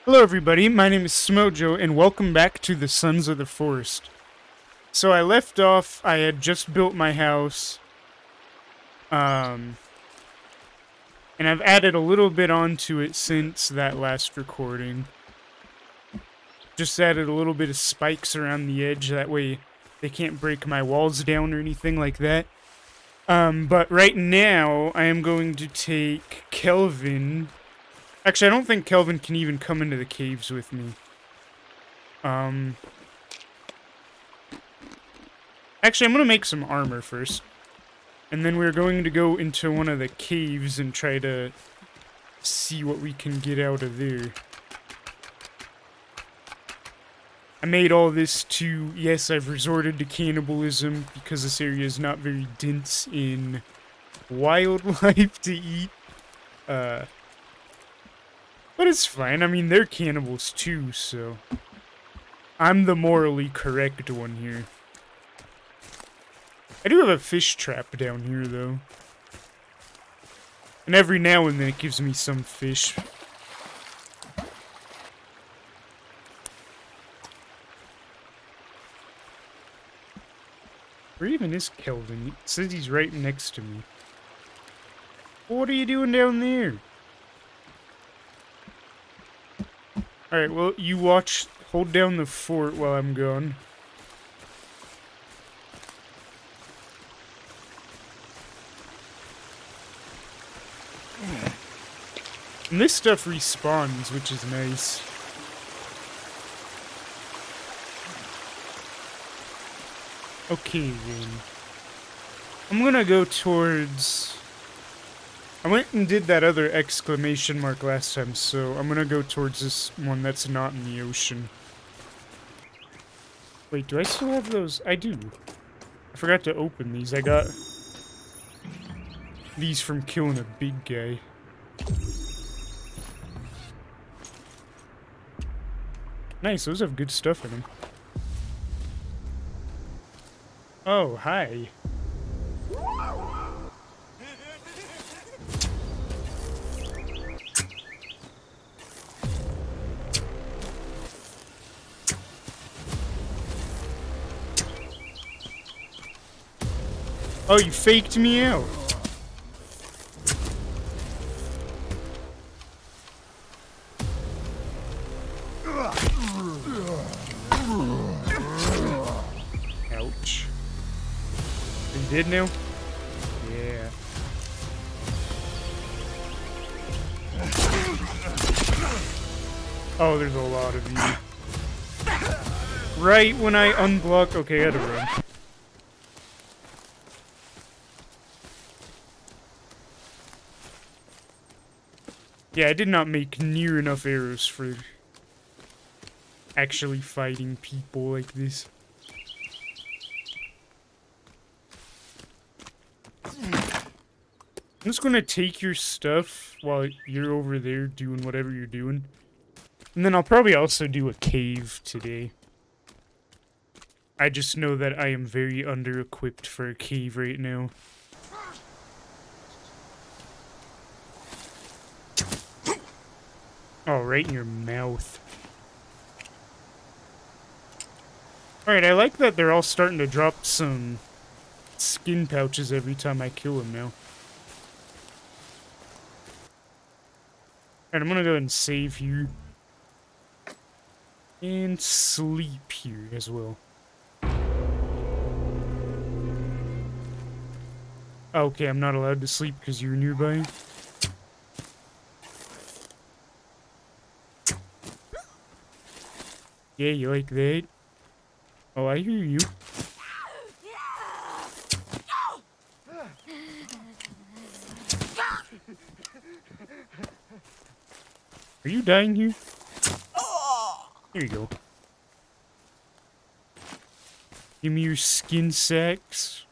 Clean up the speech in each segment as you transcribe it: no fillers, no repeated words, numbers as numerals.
Hello everybody, my name is Smojo, and welcome back to the Sons of the Forest. So I left off, I had just built my house, and I've added a little bit onto it since that last recording. Just added a little bit of spikes around the edge, that way they can't break my walls down or anything like that. But right now, I am going to take Kelvin. Actually, I don't think Kelvin can even come into the caves with me. Actually, I'm gonna make some armor first. And then we're going to go into one of the caves and try to see what we can get out of there. I made all this to, yes, I've resorted to cannibalism because this area is not very dense in wildlife to eat. But it's fine. I mean, they're cannibals too, so I'm the morally correct one here. I do have a fish trap down here, though. And every now and then it gives me some fish. Where even is Kelvin? It says he's right next to me. What are you doing down there? Alright, well, you watch. Hold down the fort while I'm gone. And this stuff respawns, which is nice. Okay, then. I'm gonna go towards... I went and did that other exclamation mark last time, so I'm gonna go towards this one that's not in the ocean. Wait, do I still have those? I do. I forgot to open these. I got these from killing a big guy. Nice, those have good stuff in them. Oh, hi. Oh, you faked me out. Ouch. Are you dead now? Yeah. Oh, there's a lot of you. Right when I unblock... Okay, I had to run. Yeah, I did not make near enough arrows for actually fighting people like this. I'm just gonna take your stuff while you're over there doing whatever you're doing. And then I'll probably also do a cave today. I just know that I am very under-equipped for a cave right now. Oh, right in your mouth. Alright, I like that they're all starting to drop some skin pouches every time I kill them now. Alright, I'm gonna go ahead and save here. And sleep here as well. Okay, I'm not allowed to sleep because you're nearby. Yeah, you like that? Oh, I hear you. Are you dying here? Here you go. Give me your skin sacks.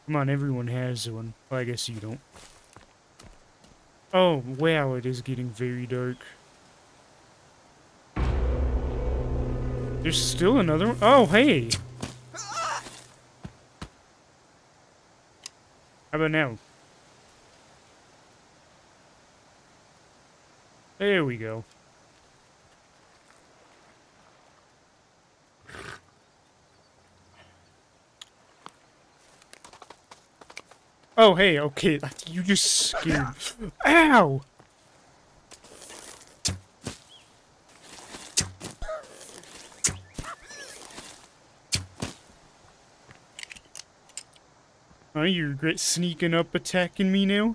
Come on, everyone has one. Well, I guess you don't. Oh, wow, it is getting very dark. There's still another one? Oh, hey! How about now? There we go. Oh, hey, okay. You just scared. Ow! Oh, you regret sneaking up attacking me now?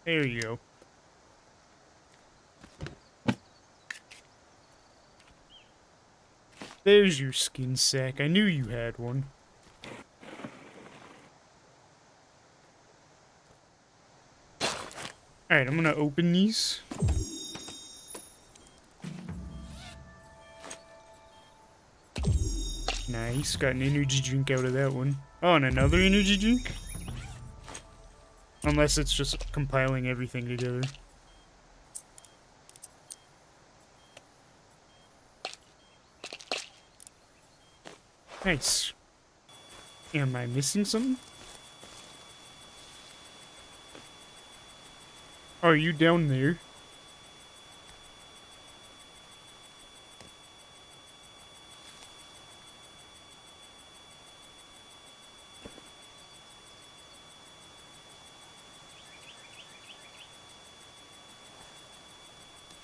There you go. There's your skin sack. I knew you had one. Alright, I'm gonna open these. Nice, got an energy drink out of that one. Oh, and another energy drink? Unless it's just compiling everything together. Nice. Am I missing something? Oh, are you down there?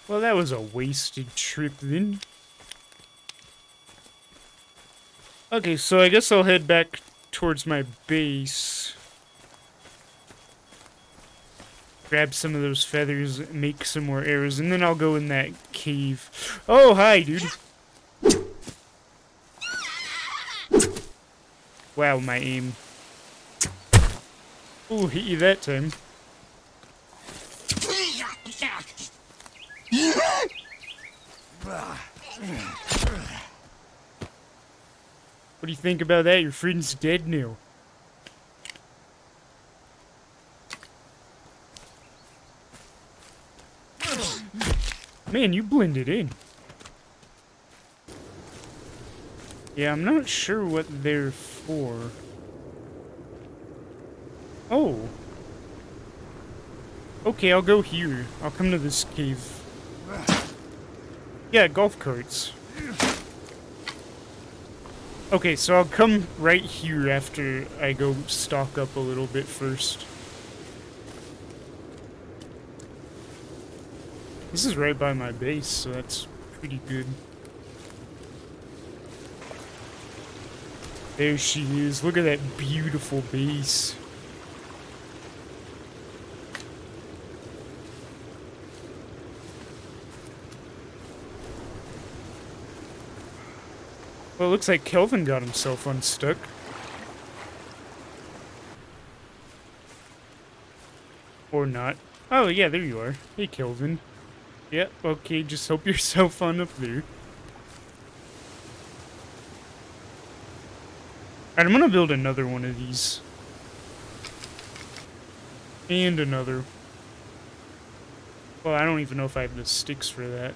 Well, that was a wasted trip then. Okay, so I guess I'll head back towards my base. Grab some of those feathers, make some more arrows, and then I'll go in that cave. Oh, hi, dude. Wow, my aim. Ooh, hit you that time. What do you think about that? Your friend's dead now. Man, you blended in. Yeah, I'm not sure what they're for. Oh. Okay, I'll go here. I'll come to this cave. Yeah, golf carts. Okay, so I'll come right here after I go stock up a little bit first. This is right by my base, so that's pretty good. There she is. Look at that beautiful base. Well, it looks like Kelvin got himself unstuck. Or not. Oh, yeah, there you are. Hey, Kelvin. Yep, okay, just help yourself on up there. Alright, I'm gonna build another one of these. And another. Well, I don't even know if I have the sticks for that.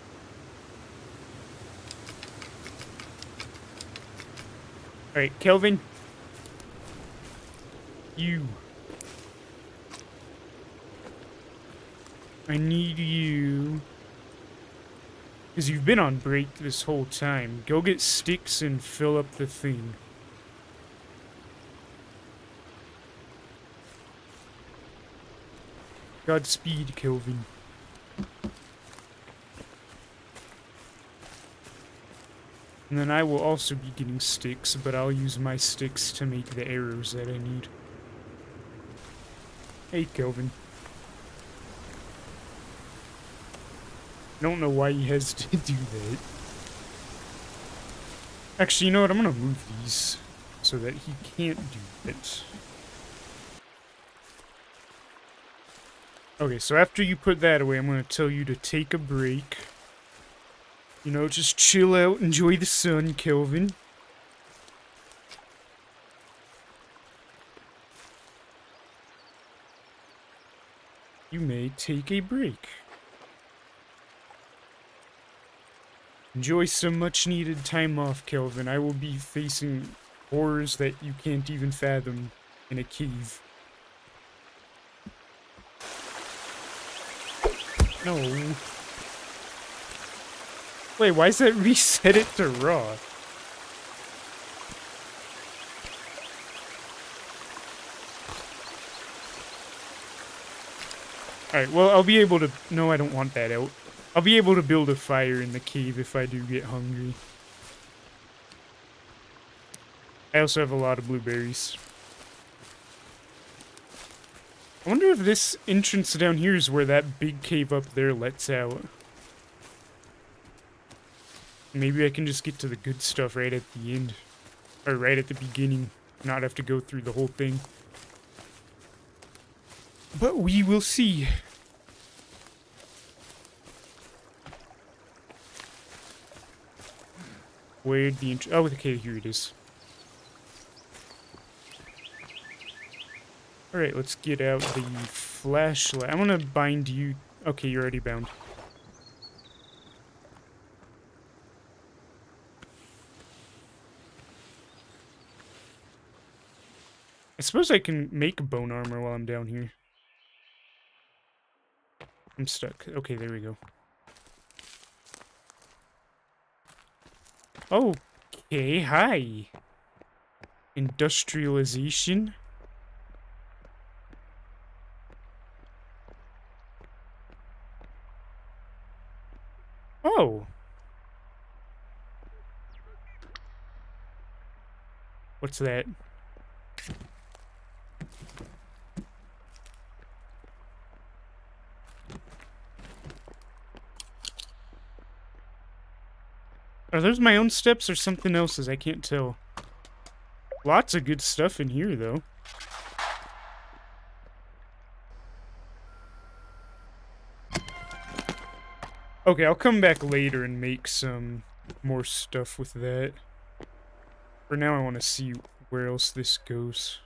Alright, Kelvin. You. I need you. Because you've been on break this whole time. Go get sticks and fill up the thing. Godspeed, Kelvin. And then I will also be getting sticks, but I'll use my sticks to make the arrows that I need. Hey, Kelvin. I don't know why he has to do that. Actually, you know what? I'm gonna move these so that he can't do it. Okay, so after you put that away, I'm gonna tell you to take a break. You know, just chill out, enjoy the sun, Kelvin. You may take a break. Enjoy some much needed time off, Kelvin. I will be facing horrors that you can't even fathom in a cave. No. Wait, why does that reset it to raw? Alright, well, I'll be able to... No, I don't want that out. I'll be able to build a fire in the cave if I do get hungry. I also have a lot of blueberries. I wonder if this entrance down here is where that big cave up there lets out. Maybe I can just get to the good stuff right at the end. Or right at the beginning. Not have to go through the whole thing. But we will see. Where'd the oh, okay, here it is. Alright, let's get out the flashlight. I'm gonna bind you. Okay, you're already bound. I suppose I can make bone armor while I'm down here. I'm stuck. Okay, there we go. Okay, hi. Industrialization. Oh. What's that? Are those my own steps or something else's? I can't tell. Lots of good stuff in here, though. Okay, I'll come back later and make some more stuff with that. For now, I want to see where else this goes.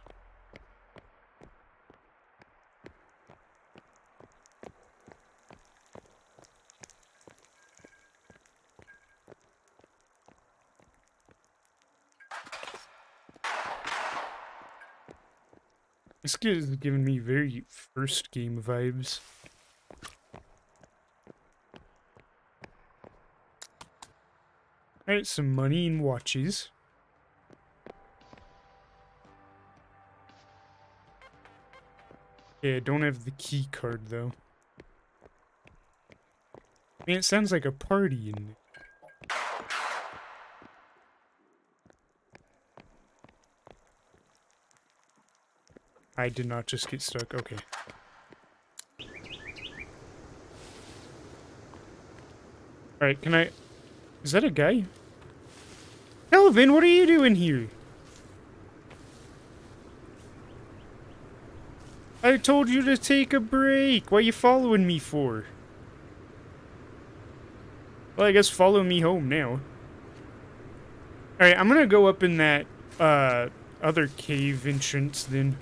This is giving me very first game vibes. Alright, some money and watches. Yeah, I don't have the key card though. Man, it sounds like a party in there. I did not just get stuck. Okay. Alright, can I... Is that a guy? Kelvin, what are you doing here? I told you to take a break. What are you following me for? Well, I guess follow me home now. Alright, I'm gonna go up in that, other cave entrance then.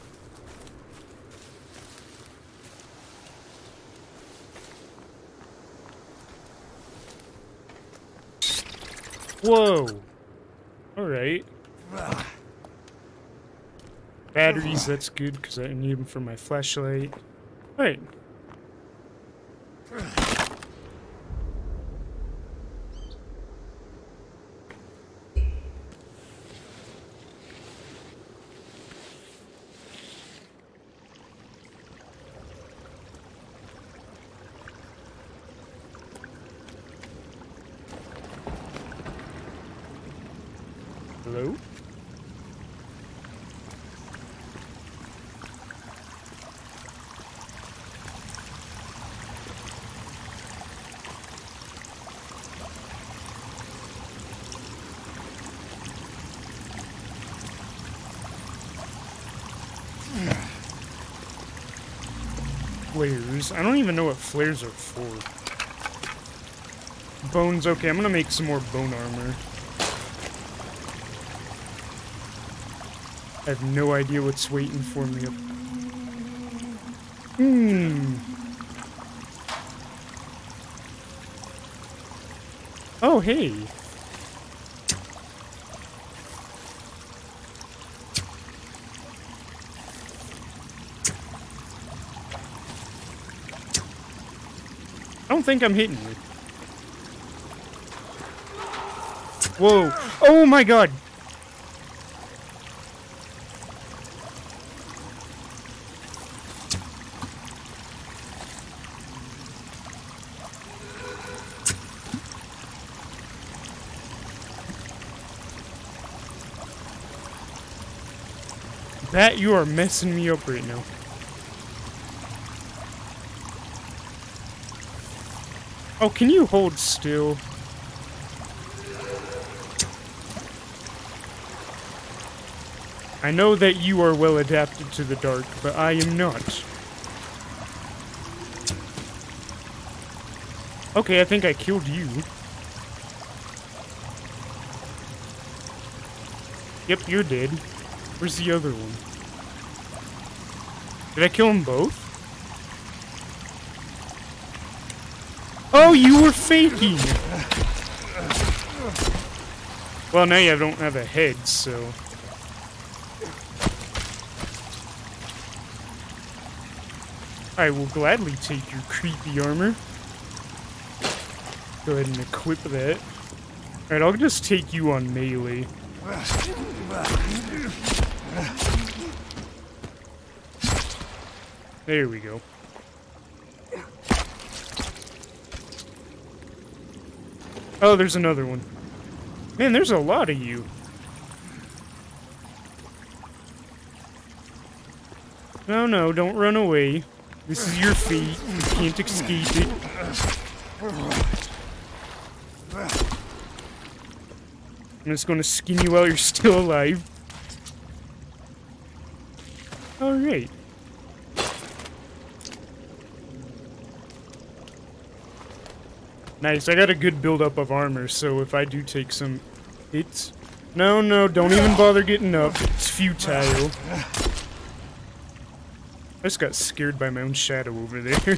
Whoa. Alright. Batteries, that's good, because I need them for my flashlight. Alright. Hello? Flares. I don't even know what flares are for. Bones. Okay, I'm gonna make some more bone armor. I have no idea what's waiting for me up. Oh, hey. I don't think I'm hitting you. Whoa. Oh my god. That, you are messing me up right now. Oh, can you hold still? I know that you are well adapted to the dark, but I am not. Okay, I think I killed you. Yep, you're dead. Where's the other one? Did I kill them both? Oh, you were faking! Well, now you don't have a head, so... I will gladly take your creepy armor. Go ahead and equip that. Alright, I'll just take you on melee. There we go. Oh, there's another one. Man, there's a lot of you. No, no, don't run away. This is your fate. You can't escape it. I'm just gonna skin you while you're still alive. Alright. Nice, I got a good buildup of armor, so if I do take some hits... No, no, don't even bother getting up. It's futile. I just got scared by my own shadow over there.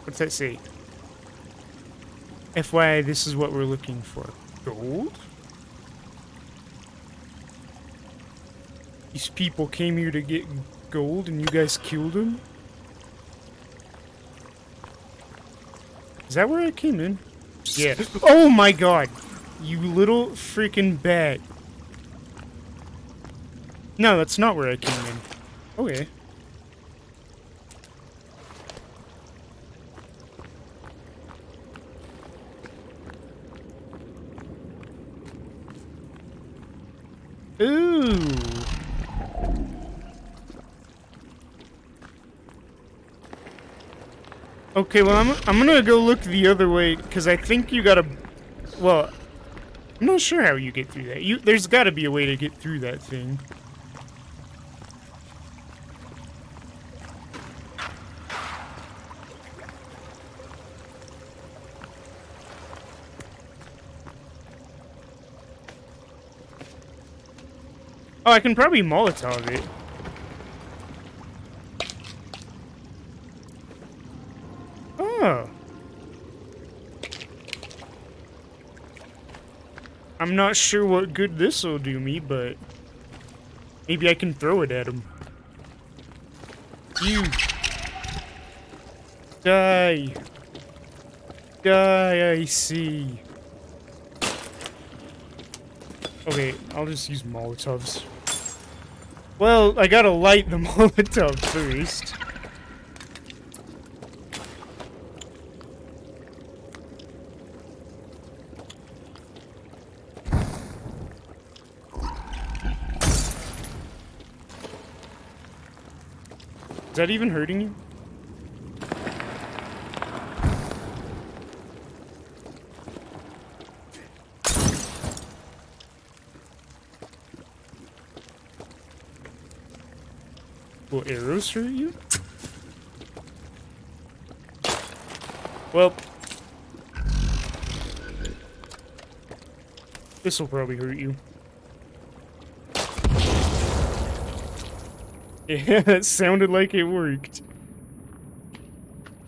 What's that say? FYI, this is what we're looking for. Gold? These people came here to get gold and you guys killed them? Is that where I came in? Yeah. Oh my god! You little freaking bat. No, that's not where I came in. Okay. Ooh. Okay, well, I'm gonna go look the other way, because I think you gotta... Well, I'm not sure how you get through that. There's gotta be a way to get through that thing. Oh, I can probably Molotov it. Oh. I'm not sure what good this will do me, but maybe I can throw it at him. You. Die. Die, I see. Okay, I'll just use Molotovs. Well, I gotta light the Molotov first. Is that even hurting you? Will arrows hurt you? Well, this will probably hurt you. Yeah, that sounded like it worked.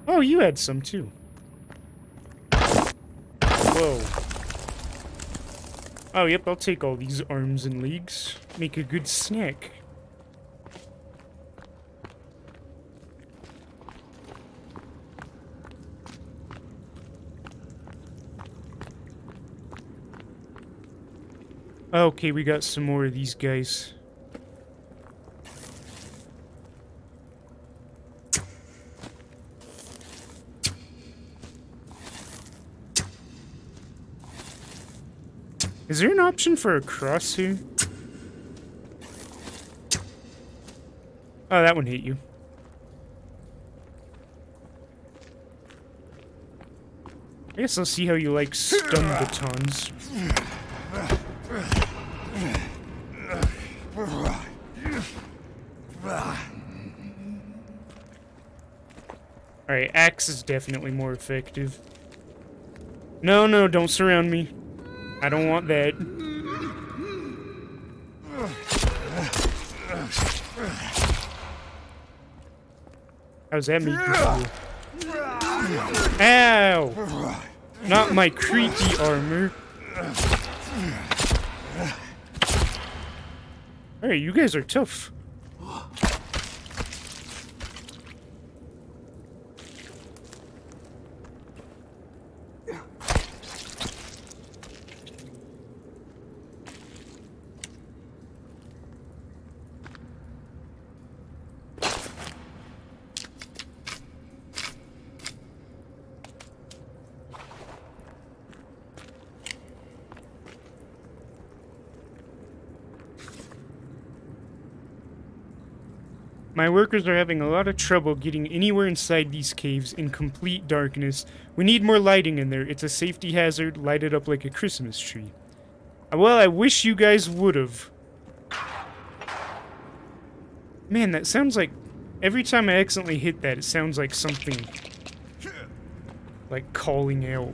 Oh, you had some too. Whoa. Oh, yep, I'll take all these arms and legs. Make a good snack. Okay, we got some more of these guys. Is there an option for a cross here? Oh, that one hit you. I guess I'll see how you like stun batons. Alright, axe is definitely more effective. No, no, don't surround me. I don't want that. How's that make you feel? Ow! Not my creepy armor. Alright, you guys are tough. My workers are having a lot of trouble getting anywhere inside these caves in complete darkness. We need more lighting in there. It's a safety hazard, lighted up like a Christmas tree. Well, I wish you guys would've. Man, that sounds like... Every time I accidentally hit that, it sounds like something... like calling out.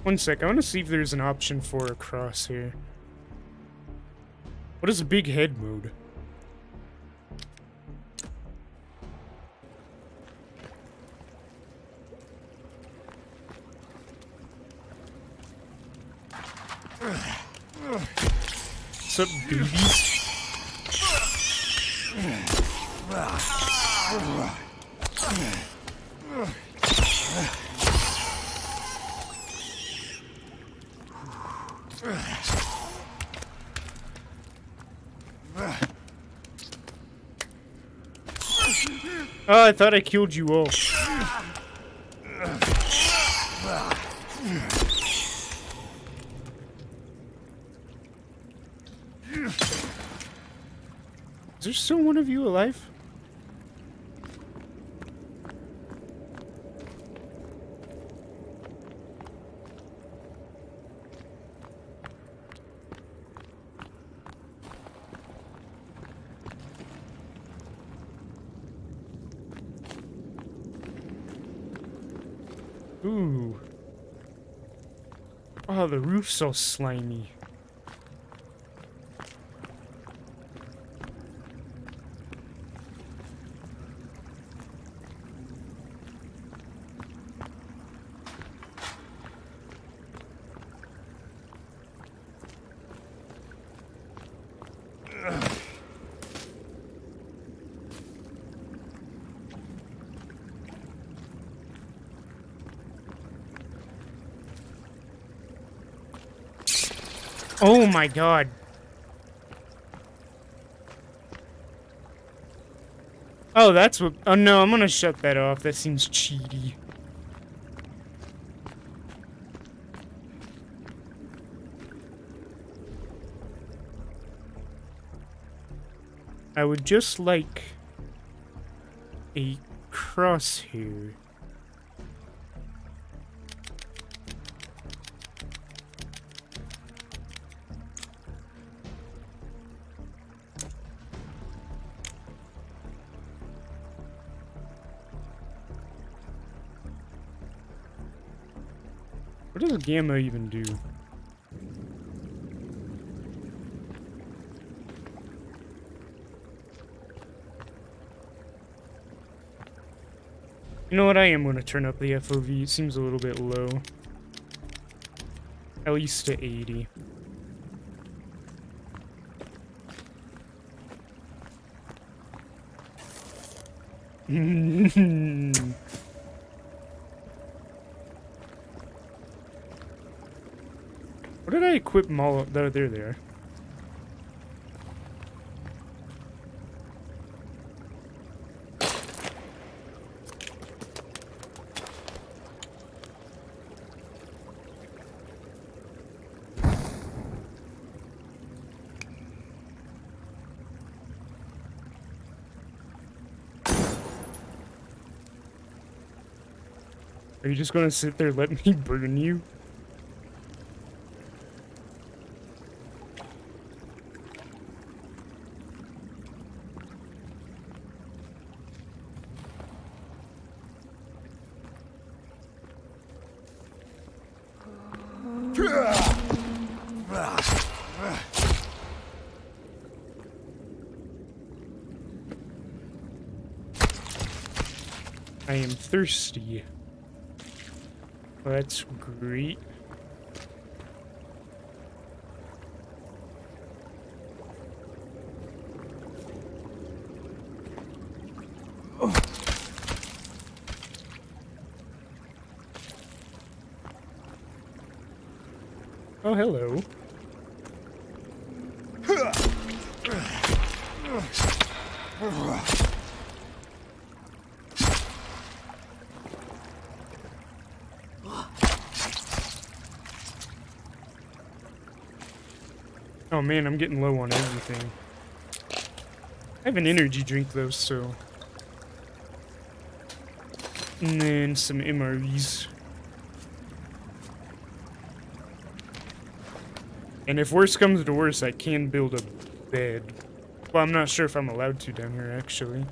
One sec, I want to see if there's an option for a cross here. What is a big head mode? What's up, babies? Oh, I thought I killed you all. Is there still one of you alive? Ooh. Oh, the roof's so slimy. Oh my god. Oh, that's what... Oh no, I'm gonna shut that off. That seems cheaty. I would just like a crosshair. What does gamma even do? You know what? I am going to turn up the FOV. It seems a little bit low. At least to 80. What did I equip them all? They're there. Are you just gonna sit there and let me burn you? I am thirsty. Well, that's great. Oh, hello. Oh man, I'm getting low on everything. I have an energy drink though, so... And then some MREs. And if worse comes to worse, I can build a bed. Well, I'm not sure if I'm allowed to down here, actually.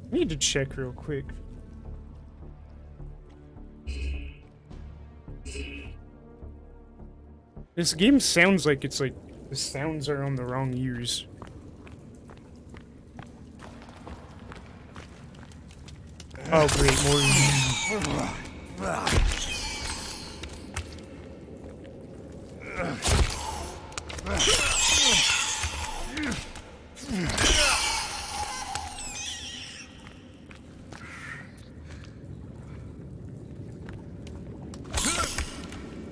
I need to check real quick. This game sounds like it's like the sounds are on the wrong ears. Oh great, more.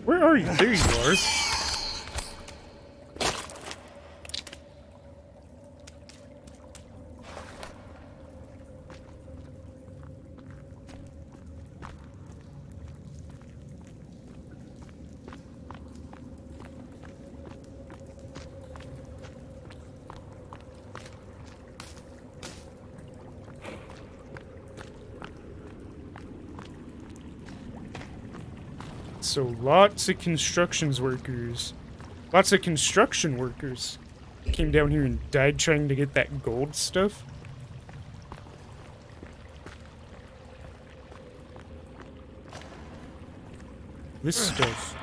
Where are you? There you are. So lots of construction workers came down here and died trying to get that gold stuff. This stuff.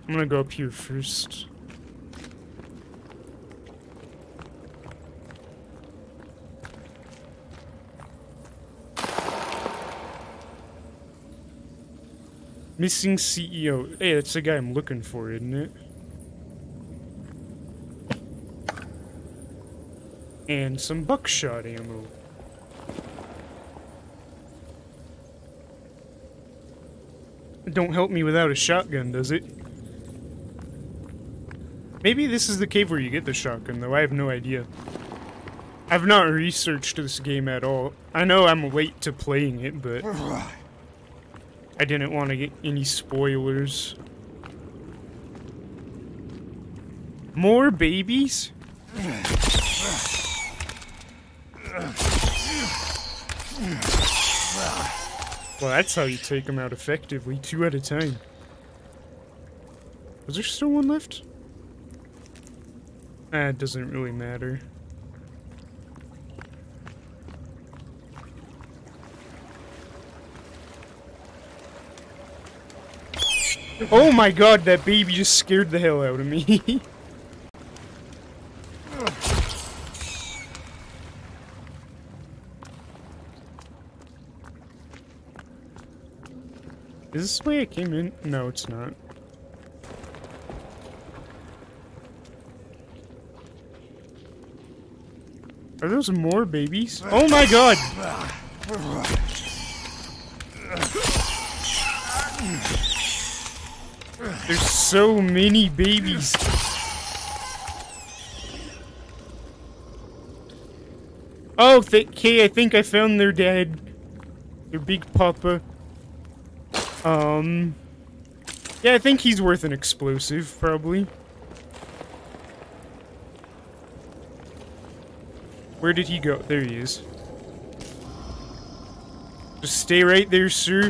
I'm gonna go up here first. Missing CEO. Hey, that's the guy I'm looking for, isn't it? And some buckshot ammo. Don't help me without a shotgun, does it? Maybe this is the cave where you get the shotgun, though. I have no idea. I've not researched this game at all. I know I'm late to playing it, but... I didn't want to get any spoilers. More babies? Well, that's how you take them out effectively, 2 at a time. Was there still one left? It doesn't really matter. Oh my god, that baby just scared the hell out of me. Is this the way I came in? No, it's not. Are those more babies? Oh my god! There's so many babies. Oh, okay, I think I found their dad. Their big papa. Yeah, I think he's worth an explosive, probably. Where did he go? There he is. Just stay right there, sir.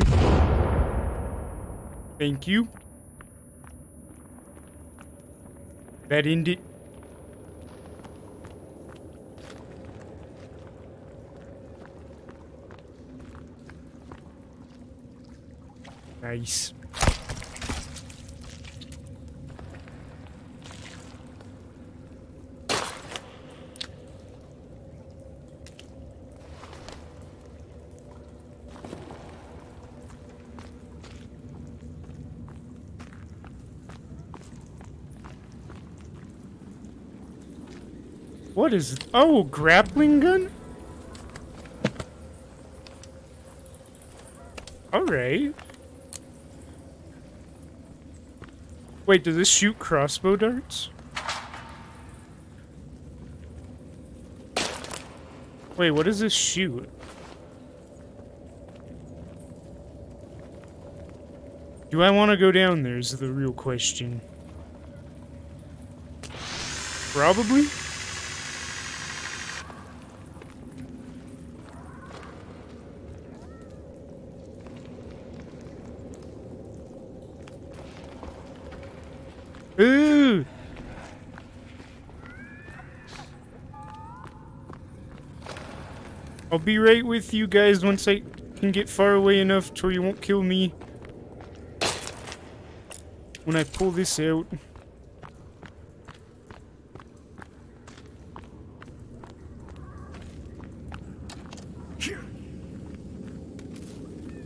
Thank you. That ended. Nice. What is... Oh, grappling gun? Alright. Wait, does this shoot crossbow darts? Wait, what does this shoot? Do I want to go down there is the real question. Probably? Ooh! I'll be right with you guys once I can get far away enough to where you won't kill me. When I pull this out.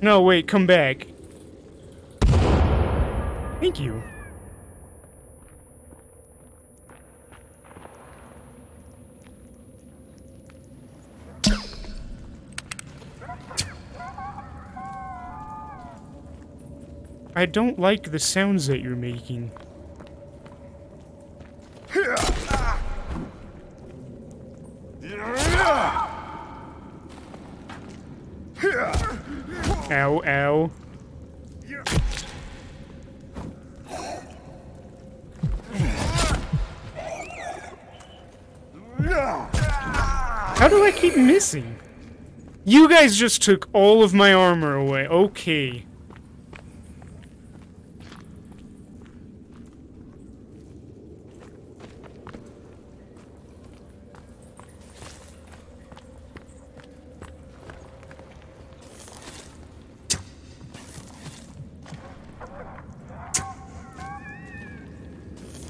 No, wait, come back. Thank you. I don't like the sounds that you're making. Ow, ow. How do I keep missing? You guys just took all of my armor away. Okay.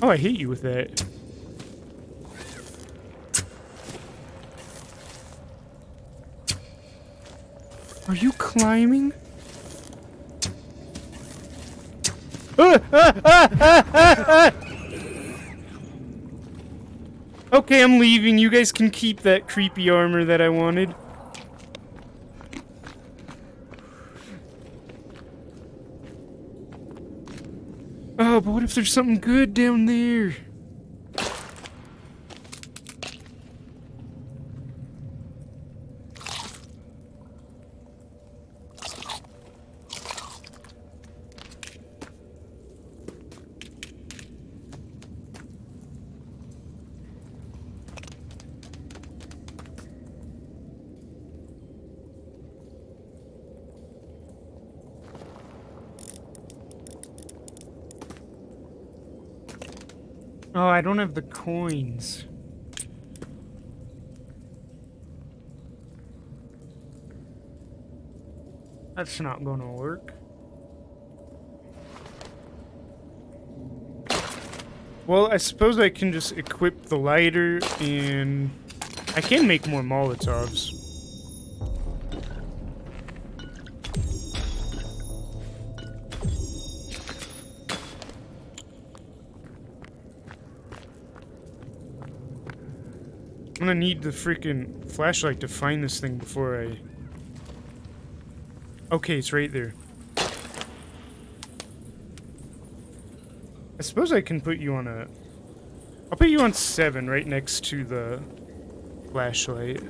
Oh, I hit you with that. Are you climbing? Okay, I'm leaving. You guys can keep that creepy armor that I wanted. Oh, but what if there's something good down there? Oh, I don't have the coins. That's not gonna work. Well, I suppose I can just equip the lighter and I can make more Molotovs. I'm gonna need the freaking flashlight to find this thing before I... Okay, it's right there. I suppose I can put you on a... I'll put you on 7 right next to the flashlight.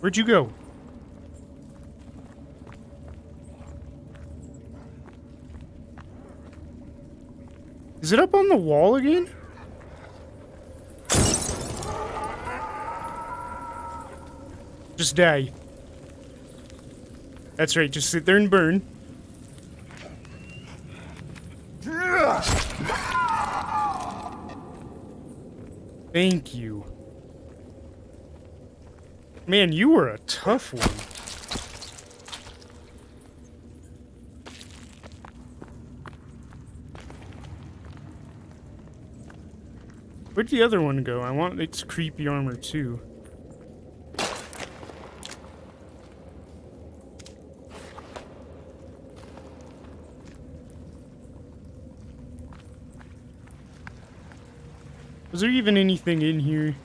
Where'd you go? Is it up on the wall again? Just die. That's right, just sit there and burn. Thank you. Man, you were a tough one. Where'd the other one go? I want its creepy armor too. Was there even anything in here?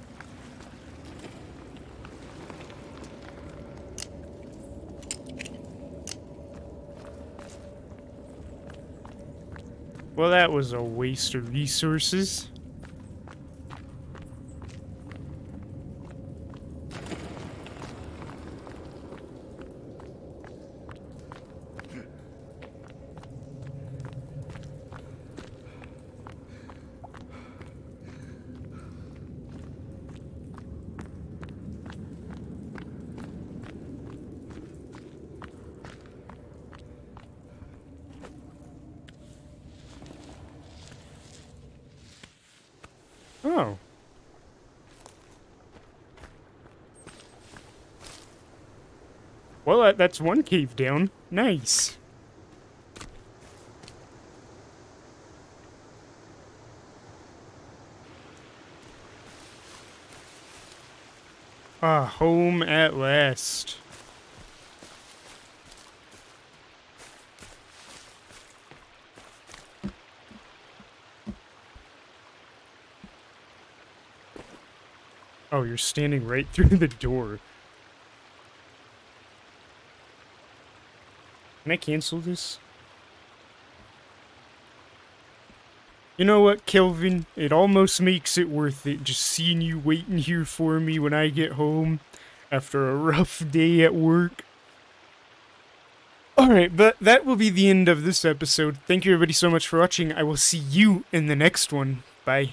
Well, that was a waste of resources. Oh. Well, that's one cave down. Nice. Ah, home at last. Oh, you're standing right through the door. Can I cancel this? You know what, Kelvin? It almost makes it worth it just seeing you waiting here for me when I get home after a rough day at work. Alright, but that will be the end of this episode. Thank you everybody so much for watching. I will see you in the next one. Bye.